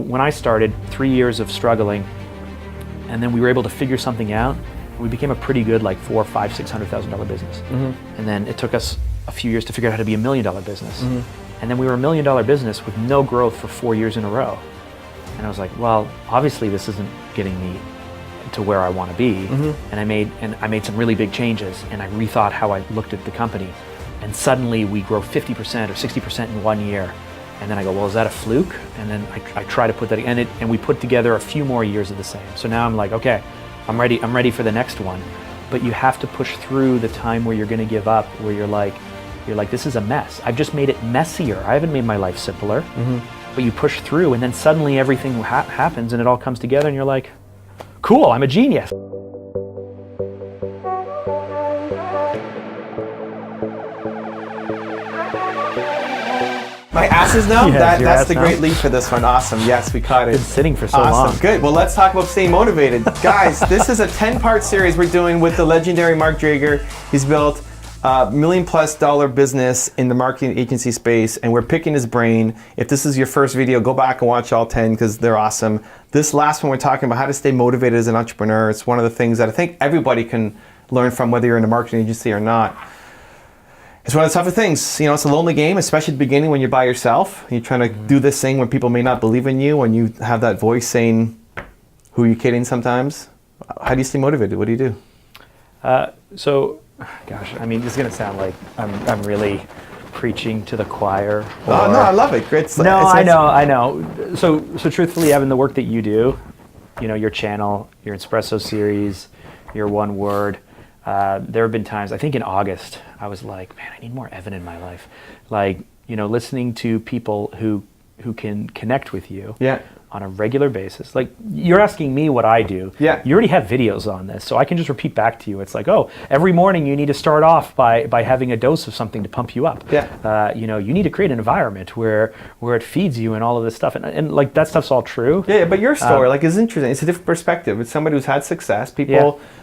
when I started, 3 years of struggling, and then we were able to figure something out. We became a pretty good, like $400,000, $500,000, $600,000 business. And then it took us a few years to figure out how to be $1 million business. And then we were $1 million business with no growth for 4 years in a row. And I was like, well, obviously this isn't getting me to where I want to be. And I made some really big changes, and I rethought how I looked at the company. And suddenly we grow 50% or 60% in 1 year. And then I go, well, is that a fluke? And then I try to put that, and we put together a few more years of the same. So now I'm like, okay, I'm ready for the next one. But you have to push through the time where you're going to give up, where you're like, this is a mess. I've just made it messier. I haven't made my life simpler. But you push through, and then suddenly everything happens, and it all comes together, and you're like, cool, I'm a genius. My asses now? Yes, That's the great lead for this one. Awesome. Yes, we caught it. Been sitting for so long. Good. Well, let's talk about staying motivated. Guys, this is a 10-part series we're doing with the legendary Mark Drager. He's built a $1 million+ business in the marketing agency space, and we're picking his brain. If this is your first video, go back and watch all 10 because they're awesome. This last one, we're talking about how to stay motivated as an entrepreneur. It's one of the things that I think everybody can learn from, whether you're in a marketing agency or not. It's one of the tougher things. You know, it's a lonely game, especially at the beginning when you're by yourself. You're trying to do this thing when people may not believe in you, when you have that voice saying, who are you kidding sometimes? How do you stay motivated? What do you do? Gosh, I mean, this is going to sound like I'm really preaching to the choir. Oh, no, I love it. Great. I know. So truthfully, Evan, the work that you do, you know, your channel, your Espresso series, your One Word, there have been times, I think in August, I was like, man, I need more Evan in my life. Like, you know, listening to people who can connect with you on a regular basis. Like, you're asking me what I do. Yeah. You already have videos on this, so I can just repeat back to you. It's like, oh, every morning you need to start off by having a dose of something to pump you up. Yeah. You know, you need to create an environment where it feeds you and all of this stuff. And like, that stuff's all true. Yeah, but your story, is interesting. It's a different perspective. It's somebody who's had success.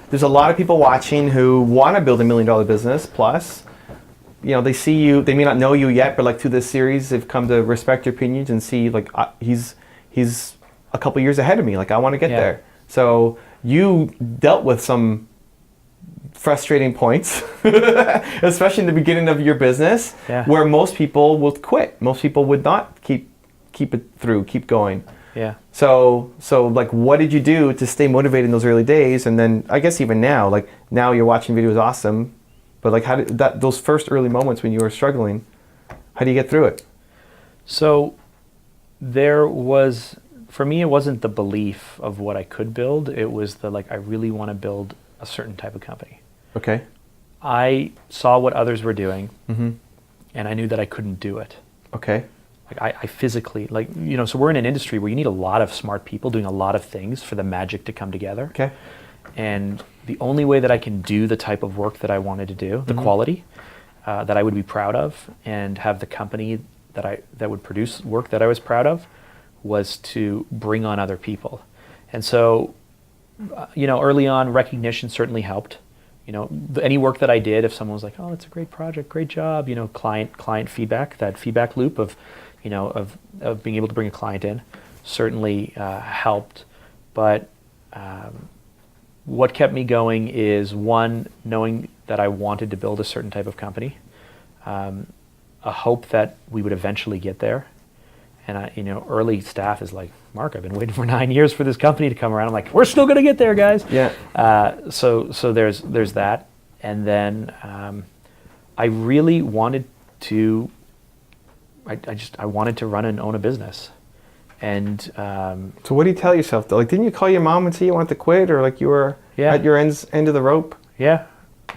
There's a lot of people watching who want to build $1 million business. Plus, you know, they see you. They may not know you yet, but like through this series, they've come to respect your opinions and see like he's a couple years ahead of me. Like, I want to get there. So you dealt with some frustrating points, especially in the beginning of your business, where most people would quit. Most people would not keep it through, keep going. Yeah. So like, what did you do to stay motivated in those early days? And then I guess even now, like now you're watching videos, awesome. But like, how did those first early moments when you were struggling, how do you get through it? So there was, for me, it wasn't the belief of what I could build. It was the, like, I really want to build a certain type of company. Okay. I saw what others were doing, and I knew that I couldn't do it. Okay. Like, I physically, like, you know, so we're in an industry where you need a lot of smart people doing a lot of things for the magic to come together. Okay. And the only way that I can do the type of work that I wanted to do, the quality that I would be proud of, and have the company that would produce work that I was proud of, was to bring on other people. And so, you know, early on, recognition certainly helped. You know, any work that I did, if someone was like, oh, that's a great project, great job, you know, client feedback, that feedback loop of, you know, of being able to bring a client in, certainly helped. But what kept me going is, one, knowing that I wanted to build a certain type of company, a hope that we would eventually get there. And you know, early staff is like, Mark, I've been waiting for 9 years for this company to come around. I'm like, we're still going to get there, guys. Yeah. So there's that, and then I really wanted to. I wanted to run and own a business, and. So what do you tell yourself though? Like, didn't you call your mom and say you wanted to quit, or like you were at your end of the rope?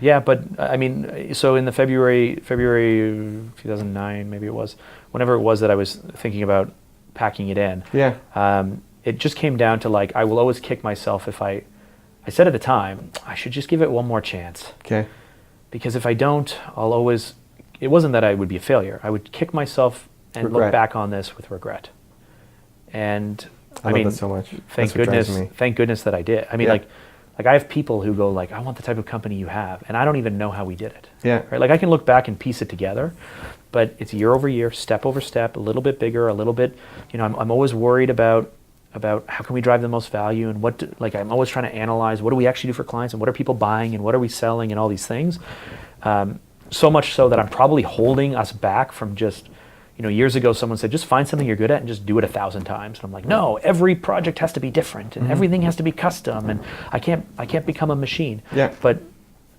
Yeah, but I mean, so in the February 2009, maybe it was, whenever it was that I was thinking about packing it in. It just came down to, like, I will always kick myself if I said at the time, I should just give it one more chance. Okay. Because if I don't, it wasn't that I would be a failure. I would kick myself and look back on this with regret. And I love that so much. Thank goodness that I did. I mean, like I have people who go like, I want the type of company you have, and I don't even know how we did it. Yeah. Right? Like, I can look back and piece it together, but it's year over year, step over step, a little bit bigger, a little bit, you know, I'm always worried about about how can we drive the most value, and I'm always trying to analyze what do we actually do for clients, and what are people buying, and what are we selling, and all these things. So much so that I'm probably holding us back from just, years ago someone said, just find something you're good at and just do it 1,000 times. And I'm like, no, every project has to be different, and everything has to be custom, and I can't become a machine. Yeah.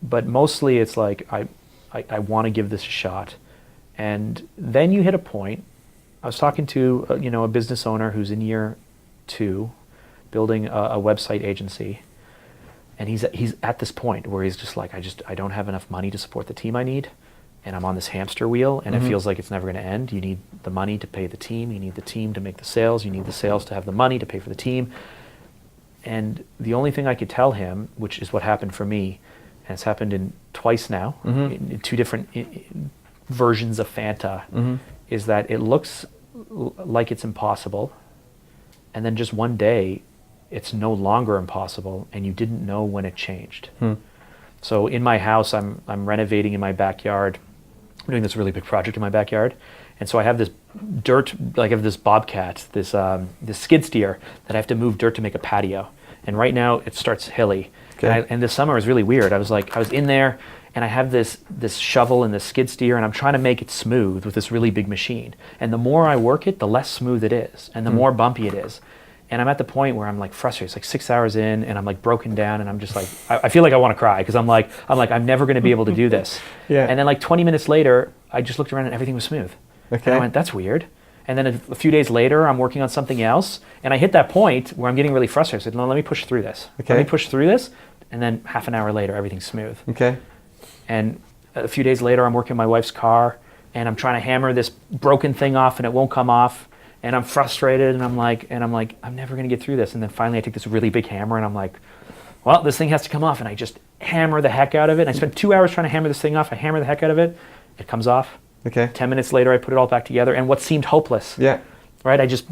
But mostly it's like I want to give this a shot. And then you hit a point. I was talking to a business owner who's in year 2, building a website agency, and he's at this point where he's just like, I don't have enough money to support the team I need, and I'm on this hamster wheel, and it feels like it's never going to end. You need the money to pay the team, you need the team to make the sales, you need the sales to have the money to pay for the team. And the only thing I could tell him, which is what happened for me, and it's happened in twice now, in 2 different versions of Phanta, is that it looks like it's impossible, and then just one day it's no longer impossible, and you didn't know when it changed. So in my house, I'm renovating in my backyard. I'm doing this really big project in my backyard, and so I have this dirt, I have this bobcat, this skid steer that I have to move dirt to make a patio. And right now it starts hilly. Okay. And this summer was really weird. I was in there, and I have this shovel and this skid steer, and I'm trying to make it smooth with this really big machine. And the more I work it, the less smooth it is, and the more bumpy it is. And I'm at the point where I'm like frustrated. It's like 6 hours in, and I'm like broken down, and I'm just like, I feel like I want to cry, because I'm never going to be able to do this. Yeah. And then like 20 minutes later, I just looked around and everything was smooth. Okay. And I went, that's weird. And then a few days later, I'm working on something else, and I hit that point where I'm getting really frustrated. I said, no, let me push through this. Okay. Let me push through this. And then half an hour later, everything's smooth. Okay. And a few days later, I'm working on my wife's car, and I'm trying to hammer this broken thing off, and it won't come off. And I'm frustrated, and I'm like, I'm never going to get through this. And then finally, I take this really big hammer, and I'm like, well, this thing has to come off. And I just hammer the heck out of it. And I spent 2 hours trying to hammer this thing off. I hammer the heck out of it. It comes off. Okay. 10 minutes later, I put it all back together, and what seemed hopeless. Yeah. Right. I just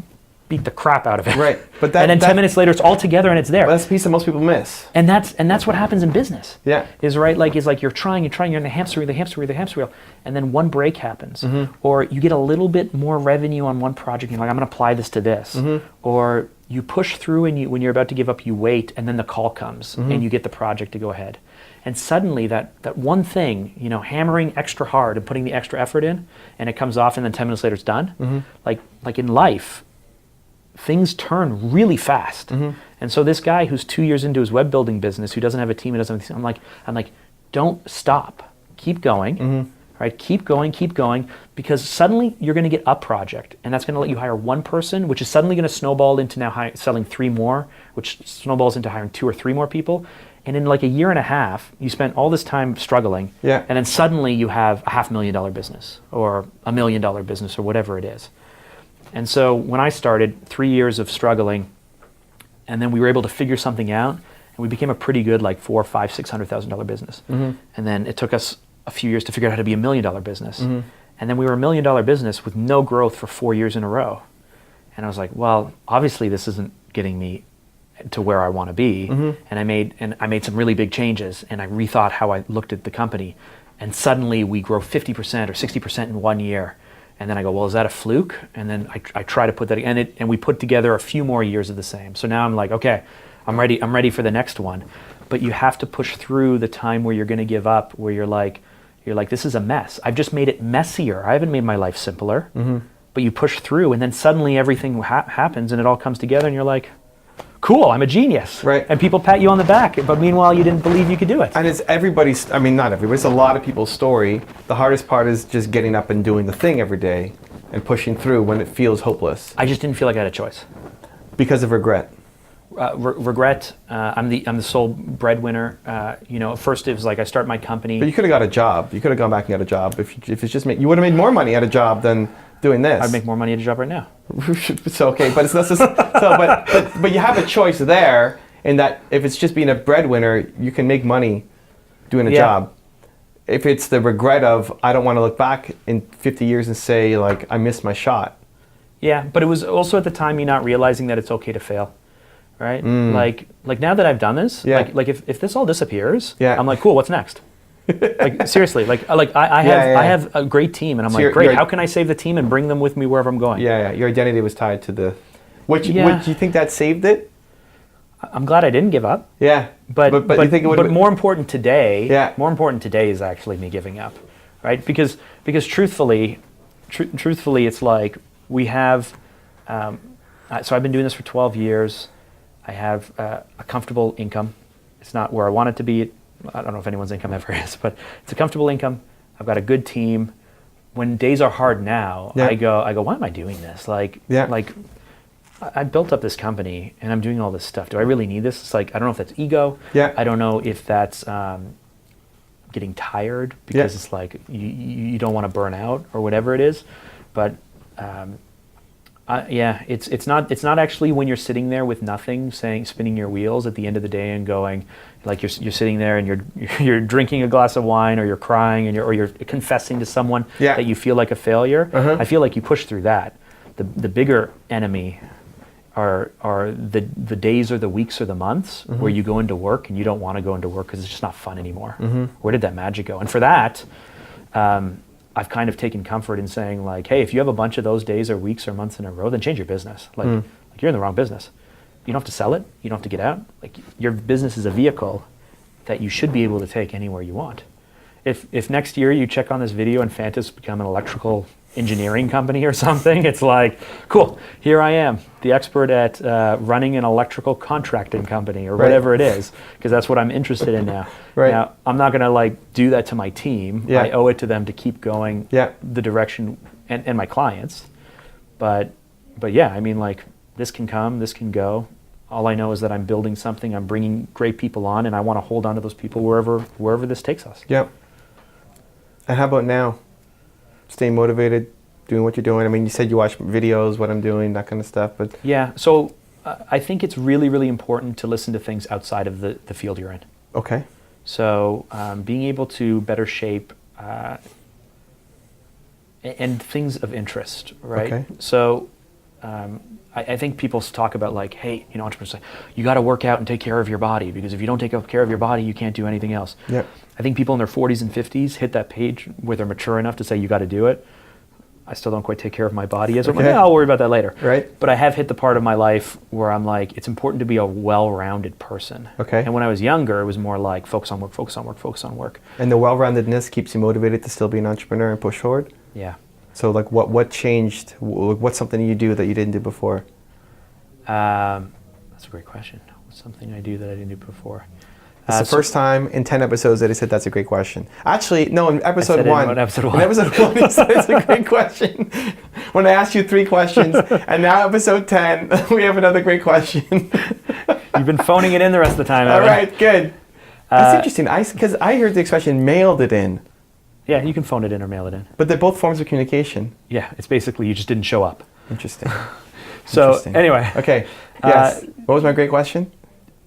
beat the crap out of it. Right. But and then 10 minutes later, it's all together and it's there. That's the piece that most people miss. And that's what happens in business. Yeah. Is like you're trying, you're in the hamster wheel, and then one break happens, or you get a little bit more revenue on one project. You're like, I'm going to apply this to this, or you push through, and when you're about to give up, you wait, and then the call comes, and you get the project to go ahead. And suddenly that one thing, hammering extra hard and putting the extra effort in, and it comes off, and then 10 minutes later it's done. Like in life, things turn really fast. And so this guy who's 2 years into his web building business, who doesn't have a team, I'm like, don't stop, keep going, right? Keep going, because suddenly you're going to get a project, and that's going to let you hire one person, which is suddenly going to snowball into now selling 3 more, which snowballs into hiring 2 or 3 more people. And in like a year and a half, you spent all this time struggling, and then suddenly you have a $500,000 business or $1 million business or whatever it is. And so when I started, 3 years of struggling, and then we were able to figure something out, and we became a pretty good like $400,000, $500,000, $600,000 business. And then it took us a few years to figure out how to be $1 million business. And then we were $1 million business with no growth for 4 years in a row. And I was like, well, obviously this isn't getting me to where I want to be. And I made some really big changes, and I rethought how I looked at the company. And suddenly we grow 50% or 60% in 1 year. And then I go, well, is that a fluke? And then I try to put that, and we put together a few more years of the same. So now I'm like, okay, I'm ready for the next one. But you have to push through the time where you're going to give up, where you're like, this is a mess. I've just made it messier. I haven't made my life simpler. But you push through, and then suddenly everything happens, and it all comes together, and you're like, cool, I'm a genius. Right. And people pat you on the back, but meanwhile you didn't believe you could do it. And it's everybody's, not everybody, it's a lot of people's story. The hardest part is just getting up and doing the thing every day and pushing through when it feels hopeless. I just didn't feel like I had a choice. Because of regret? Regret. I'm the sole breadwinner. First it was like I start my company. But you could have got a job. You could have gone back and got a job. If it's just you would have made more money at a job than doing this. I'd make more money at a job right now. It's okay, but it's not just, but you have a choice there in that if it's just being a breadwinner, you can make money doing a job. If it's the regret of I don't want to look back in 50 years and say like I missed my shot. Yeah, but it was also at the time me not realizing that it's okay to fail, right? Like now that I've done this, like if this all disappears, I'm like, cool, what's next? Like seriously, I have a great team, and I'm so like, great. How can I save the team and bring them with me wherever I'm going? Yeah. Your identity was tied to the Which you think that saved it? I'm glad I didn't give up. Yeah. But you think it would? But more important today. Yeah. More important today is actually me giving up, right? Because truthfully, it's like we have. So I've been doing this for 12 years. I have a comfortable income. It's not where I want it to be. I don't know if anyone's income ever is, but it's a comfortable income. I've got a good team. When days are hard now, I go, why am I doing this? Like I built up this company and I'm doing all this stuff. Do I really need this? It's like, I don't know if that's ego. Yeah. I don't know if that's getting tired because it's like you don't want to burn out or whatever it is. But it's not actually when you're sitting there with nothing, spinning your wheels at the end of the day and going, like you're sitting there and you're drinking a glass of wine or you're crying and you're confessing to someone that you feel like a failure. I feel like you push through that. The bigger enemy are the days or the weeks or the months where you go into work and you don't want to go into work because it's just not fun anymore. Where did that magic go? And for that, I've kind of taken comfort in saying like, hey, if you have a bunch of those days or weeks or months in a row, then change your business. Like you're in the wrong business. You don't have to sell it. You don't have to get out. Like your business is a vehicle that you should be able to take anywhere you want. If next year you check on this video and Phanta's become an electrical engineering company or something, it's like, cool, here I am, the expert at running an electrical contracting company or whatever it is, because that's what I'm interested in now. Now, I'm not going to like do that to my team. I owe it to them to keep going the direction and my clients. But yeah, I mean, like this can come, this can go. All I know is that I'm building something, I'm bringing great people on, and I want to hold on to those people wherever this takes us. Yep. And how about now? Staying motivated, doing what you're doing. I mean, you said you watch videos, what I'm doing, that kind of stuff. But yeah, so I think it's really, really important to listen to things outside of the field you're in. Okay. So being able to better shape and things of interest, right? Okay. So I think people talk about like, hey, entrepreneurs say, you got to work out and take care of your body because if you don't take care of your body, you can't do anything else. Yeah. I think people in their 40s and 50s hit that page where they're mature enough to say, you got to do it. I still don't quite take care of my body as well. I'll worry about that later. Right. But I have hit the part of my life where I'm like, it's important to be a well-rounded person. Okay. And when I was younger, it was more like focus on work, focus on work, focus on work. And the well-roundedness keeps you motivated to still be an entrepreneur and push forward? Yeah. So like what changed? What's something you do that you didn't do before? That's a great question. What's something I do that I didn't do before? It's the first time in 10 episodes that I said that's a great question. Actually, no, in episode one. In episode one. In episode one, you said it's a great question. When I asked you 3 questions, and now episode 10, we have another great question. You've been phoning it in the rest of the time. All right, good. That's interesting. Because I heard the expression mailed it in. Yeah, you can phone it in or mail it in. But they're both forms of communication. Yeah, it's basically you just didn't show up. Interesting. So anyway. Okay. Yes. What was my great question?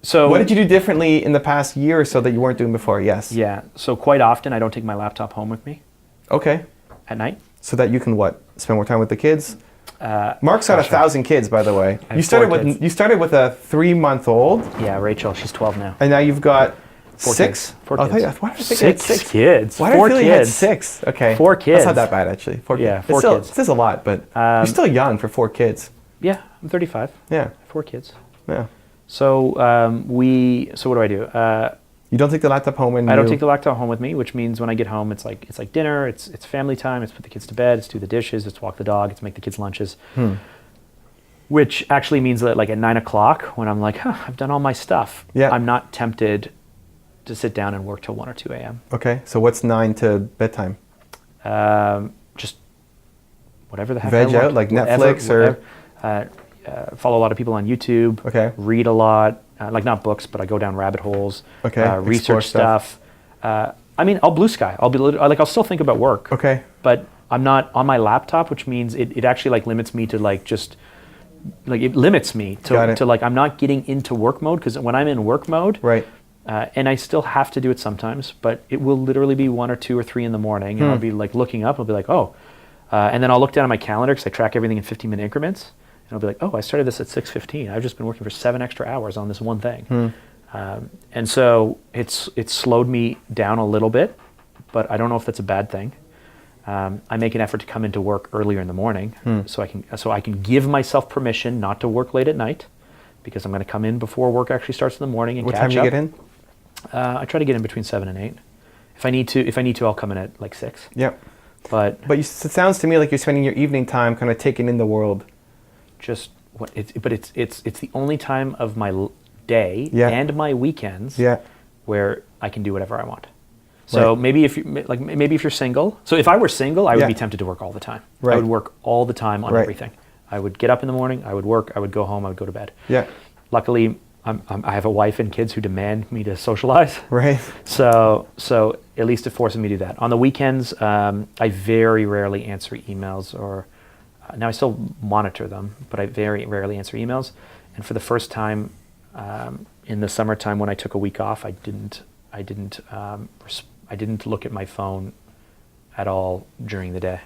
So what did you do differently in the past year or so that you weren't doing before? Yes. Yeah. So quite often I don't take my laptop home with me. Okay. At night. So that you can what? Spend more time with the kids? Mark's got 1,000 kids, by the way. You started with a 3-month-old. Yeah, Rachel. She's 12 now. And now you've got 4 6? Kids. 4 kids. Why did I think you had 6 kids? Why did I feel you had 6? Okay. 4 kids. That's not that bad, actually. 4 kids. Yeah, 4 kids. This is a lot, but you're still young for 4 kids. Yeah, I'm 35. Yeah. 4 kids. Yeah. So So what do I do? You don't take the laptop home, and I don't take the laptop home with me, which means when I get home, it's like dinner. It's family time. It's put the kids to bed. It's do the dishes. It's walk the dog. It's make the kids lunches. Which actually means that like at 9 o'clock, when I'm like, I've done all my stuff. Yeah. I'm not tempted to sit down and work till 1 or 2 a.m. Okay. So what's 9 to bedtime? Just whatever the heck. Veg out, like Netflix or. Follow a lot of people on YouTube. Okay. Read a lot, like not books, but I go down rabbit holes. Okay. Research stuff. I mean, I'll blue sky. I'll still think about work. Okay. But I'm not on my laptop, which means it actually like limits me to like just like it limits me to like I'm not getting into work mode because when I'm in work mode, right. And I still have to do it sometimes, but it will literally be 1 or 2 or 3 in the morning, and I'll be like looking up. I'll be like, and then I'll look down at my calendar because I track everything in 15-minute increments. And I'll be like, I started this at 6:15. I've just been working for 7 extra hours on this one thing. And so it's slowed me down a little bit, but I don't know if that's a bad thing. I make an effort to come into work earlier in the morning, so I can give myself permission not to work late at night, because I'm going to come in before work actually starts in the morning and What catch time do you up. get in? I try to get in between 7 and 8. If I need to, I'll come in at like 6. Yep. But it sounds to me like you're spending your evening time kind of taking in the world. just what it's the only time of my day and my weekends where I can do whatever I want. So maybe if you're single. So if I were single, I would be tempted to work all the time. I would work all the time on everything. I would get up in the morning, I would work, I would go home, I would go to bed. Yeah. Luckily, I have a wife and kids who demand me to socialize. Right. So at least it forces me to do that. On the weekends, I very rarely answer emails, or now I still monitor them, but I very rarely answer emails. And for the first time in the summertime when I took a week off, I didn't look at my phone at all during the day.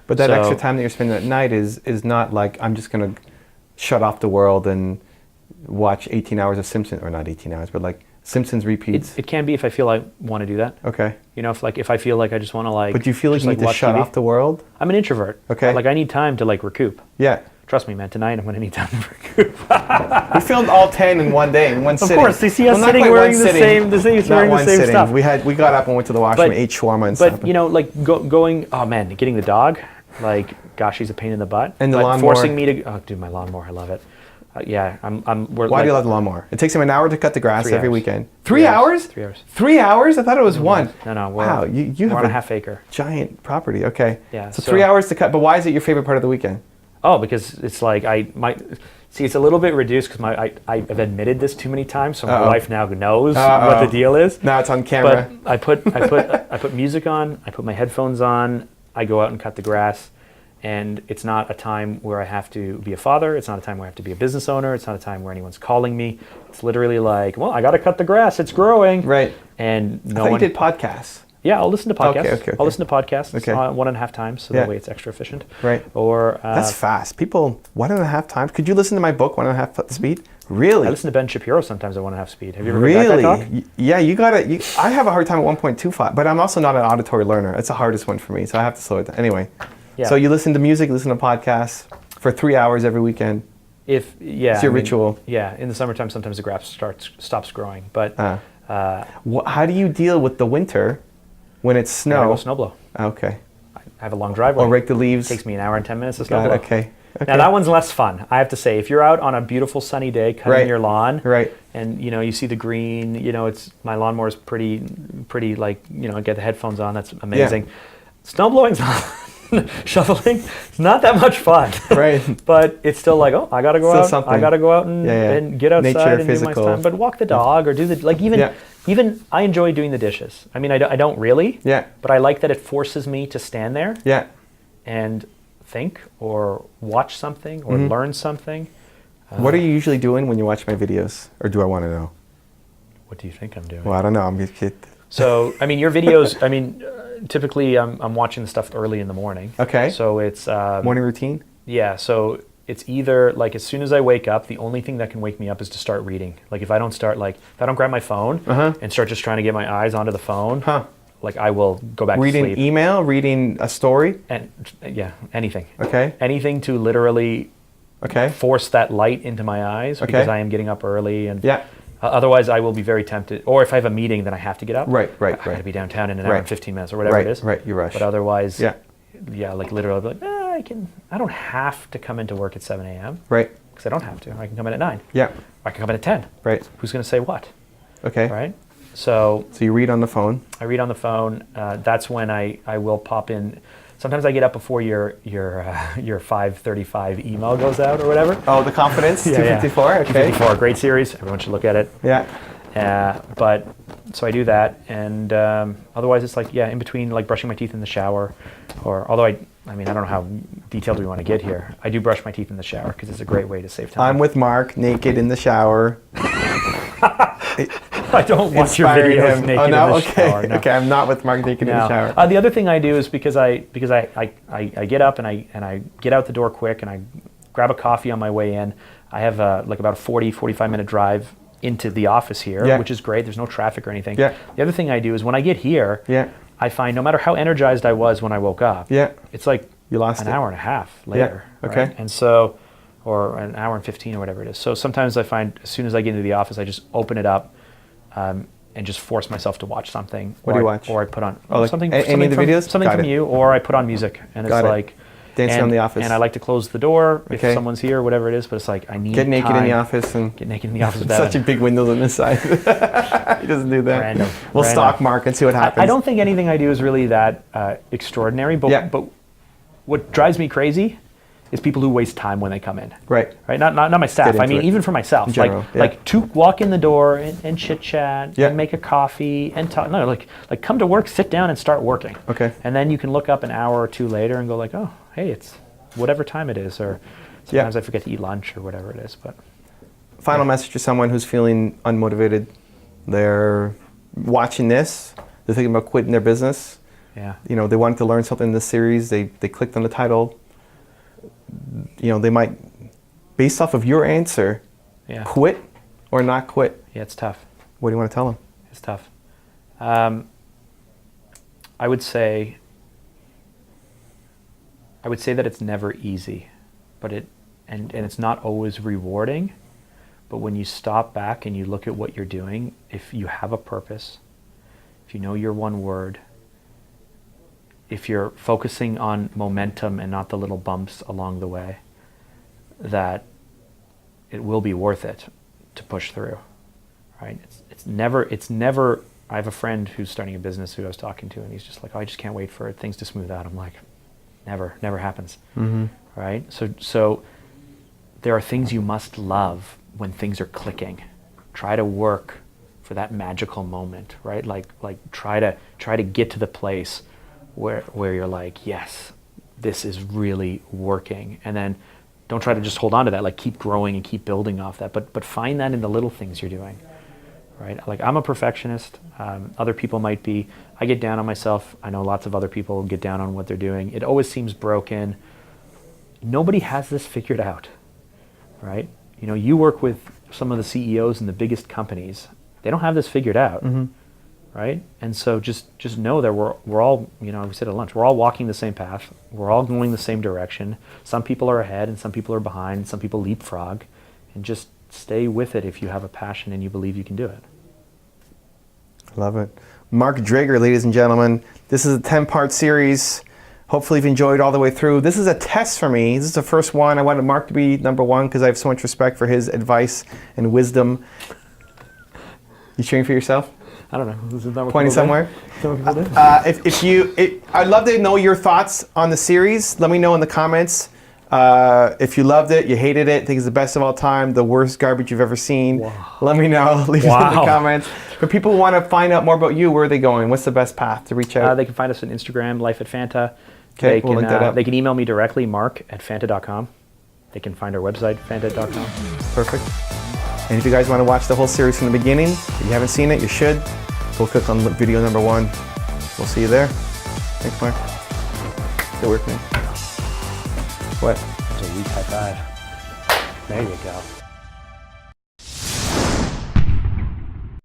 But that extra time that you're spending at night is not like I'm just going to shut off the world and watch 18 hours of Simpsons, or not 18 hours, but like Simpsons repeats. It can be if I feel I want to do that. Okay. You know, if I feel like I just want to like. But do you feel like you need to shut off the world? I'm an introvert. Okay. Like I need time to like recoup. Yeah. Trust me, man. Tonight I'm going to need time to recoup. We filmed all 10 in one day, in one sitting. Of course, you see us sitting wearing the same stuff. We got up and went to the washroom, ate shawarma and stuff. But you know, like going. Oh man, getting the dog. Like, gosh, she's a pain in the butt. And the lawnmower. Forcing me to. Oh, dude, my lawnmower. I love it. Yeah, Why do you love the lawnmower? It takes him an hour to cut the grass every weekend. 3 hours? 3 hours? 3 hours? I thought it was one. No. Wow, you have on a half acre. Giant property. Okay. Yeah. So 3 hours to cut. But why is it your favorite part of the weekend? Oh, because it's like it's a little bit reduced because I've admitted this too many times, so my wife now knows what the deal is. Now it's on camera. But I put music on. I put my headphones on. I go out and cut the grass. And it's not a time where I have to be a father. It's not a time where I have to be a business owner. It's not a time where anyone's calling me. It's literally like, well, I got to cut the grass. It's growing. Right. And I thought you did podcasts. Yeah, I'll listen to podcasts. Okay. I'll listen to podcasts 1.5 times, so that way it's extra efficient. Right. Or that's fast. People 1.5 times. Could you listen to my book 1.5 speed? Really? I listen to Ben Shapiro sometimes at 1.5 speed. Have you ever heard that talk? Yeah, you got it. I have a hard time at 1.25, but I'm also not an auditory learner. It's the hardest one for me, so I have to slow it down. Anyway. Yeah. So you listen to music, listen to podcasts for 3 hours every weekend. It's your ritual. Yeah, in the summertime, sometimes the grass stops growing. But how do you deal with the winter when it's snow? I go snowblow. Okay. I have a long driveway. Or rake the leaves. It takes me an hour and 10 minutes to snowblow. Okay. Now that one's less fun, I have to say. If you're out on a beautiful sunny day cutting your lawn, and you see the green, it's my lawnmower's pretty like I get the headphones on. That's amazing. Yeah. Snowblowing's not. Shoveling, it's not that much fun. Right. But it's still like, I gotta go out. Something. I gotta go out and get outside nature, and physical. do my time. But walk the dog or do even I enjoy doing the dishes. I mean, I don't really. Yeah. But I like that it forces me to stand there. Yeah. And think or watch something or learn something. What are you usually doing when you watch my videos? Or do I want to know? What do you think I'm doing? Well, I don't know. I'm just kidding. So, I mean, your videos, typically I'm watching the stuff early in the morning. Okay. So it's... morning routine? Yeah, so it's either like as soon as I wake up, the only thing that can wake me up is to start reading. Like if I don't grab my phone and start just trying to get my eyes onto the phone, like I will go back to sleep. Reading email, reading a story? And anything. Okay. Anything to literally force that light into my eyes because I am getting up early and otherwise I will be very tempted. Or if I have a meeting, then I have to get up. Right. I got to be downtown in an hour and 15 minutes or whatever it is. Right, you rush. But otherwise, like literally I'll be like, I don't have to come into work at 7 a.m. Right. Because I don't have to. I can come in at 9. Yeah. I can come in at 10. Right. Who's going to say what? Okay. Right? So you read on the phone? I read on the phone. That's when I will pop in. Sometimes I get up before your 5:35 email goes out or whatever. Oh, The Confidence, 254? Okay. 254, great series. Everyone should look at it. Yeah. But so I do that, and otherwise it's like in between like brushing my teeth in the shower, or although I don't know how detailed we want to get here. I do brush my teeth in the shower because it's a great way to save time. I'm with Mark, naked in the shower. I don't watch your videos naked in the shower. No. Okay, I'm not with Mark naked in the shower. The other thing I do is because I get up and I get out the door quick and I grab a coffee on my way in. I have like about a 45 minute drive into the office here, which is great. There's no traffic or anything. Yeah. The other thing I do is when I get here, I find no matter how energized I was when I woke up, it's like you lost an hour and a half later. Yeah. Okay. Right? And so, or an hour and 15 or whatever it is. So sometimes I find as soon as I get into the office, I just open it up and just force myself to watch something. What do you watch? Or I put on something any of the videos? Something from you, or I put on music, and it's like dancing on the office. And I like to close the door if someone's here, or whatever it is. But it's like I need get naked time. in the office and get naked in the office. Such a big window on this side. He doesn't do that. Random. We'll stalk Mark and see what happens. I don't think anything I do is really that extraordinary. But what drives me crazy is people who waste time when they come in. Right. Not my staff. I mean, even for myself. General, like to walk in the door and chit chat and make a coffee and talk. No, like come to work, sit down and start working. Okay. And then you can look up an hour or two later and go like, oh, hey, it's whatever time it is, or sometimes I forget to eat lunch or whatever it is. But final message to someone who's feeling unmotivated. They're watching this. They're thinking about quitting their business. Yeah. You know, they wanted to learn something in this series. They clicked on the title. You know, they might, based off of your answer, quit or not quit. Yeah, it's tough. What do you want to tell them? It's tough. I would say that it's never easy, but and it's not always rewarding. But when you stop back and you look at what you're doing, if you have a purpose, if you know your one word, if you're focusing on momentum and not the little bumps along the way, that it will be worth it to push through, right? It's never, I have a friend who's starting a business who I was talking to, and he's just like, oh, I just can't wait for things to smooth out. I'm like, never happens, right? So there are things you must love when things are clicking. Try to work for that magical moment, right? Like try to get to the place where you're like, yes, this is really working. And then don't try to just hold on to that, like keep growing and keep building off that, but find that in the little things you're doing, right? Like I'm a perfectionist. Other people might be. I get down on myself. I know lots of other people get down on what they're doing. It always seems broken. Nobody has this figured out, right? You know, you work with some of the CEOs in the biggest companies. They don't have this figured out. Right? And so just know that we're all, you know, we said at lunch, we're all walking the same path. We're all going the same direction. Some people are ahead and some people are behind. Some people leapfrog. And just stay with it if you have a passion and you believe you can do it. Love it. Mark Drager, ladies and gentlemen. This is a 10-part series. Hopefully you've enjoyed all the way through. This is a test for me. This is the first one. I wanted Mark to be number one because I have so much respect for his advice and wisdom. You cheering for yourself? I don't know. Is that Pointing somewhere? I'd love to know your thoughts on the series. Let me know in the comments. If you loved it, you hated it, think it's the best of all time, the worst garbage you've ever seen. Wow. Let me know. Leave it in the comments. For people who want to find out more about you, where are they going? What's the best path to reach out? They can find us on Instagram, Life at Phanta. Okay, we'll link that up. They can email me directly, mark@phanta.com. They can find our website, phanta.com. Perfect. And if you guys want to watch the whole series from the beginning, if you haven't seen it, you should. Go click on video number 1. We'll see you there. Thanks, Mark. Good work, man. What? It's a weak high five. There you go.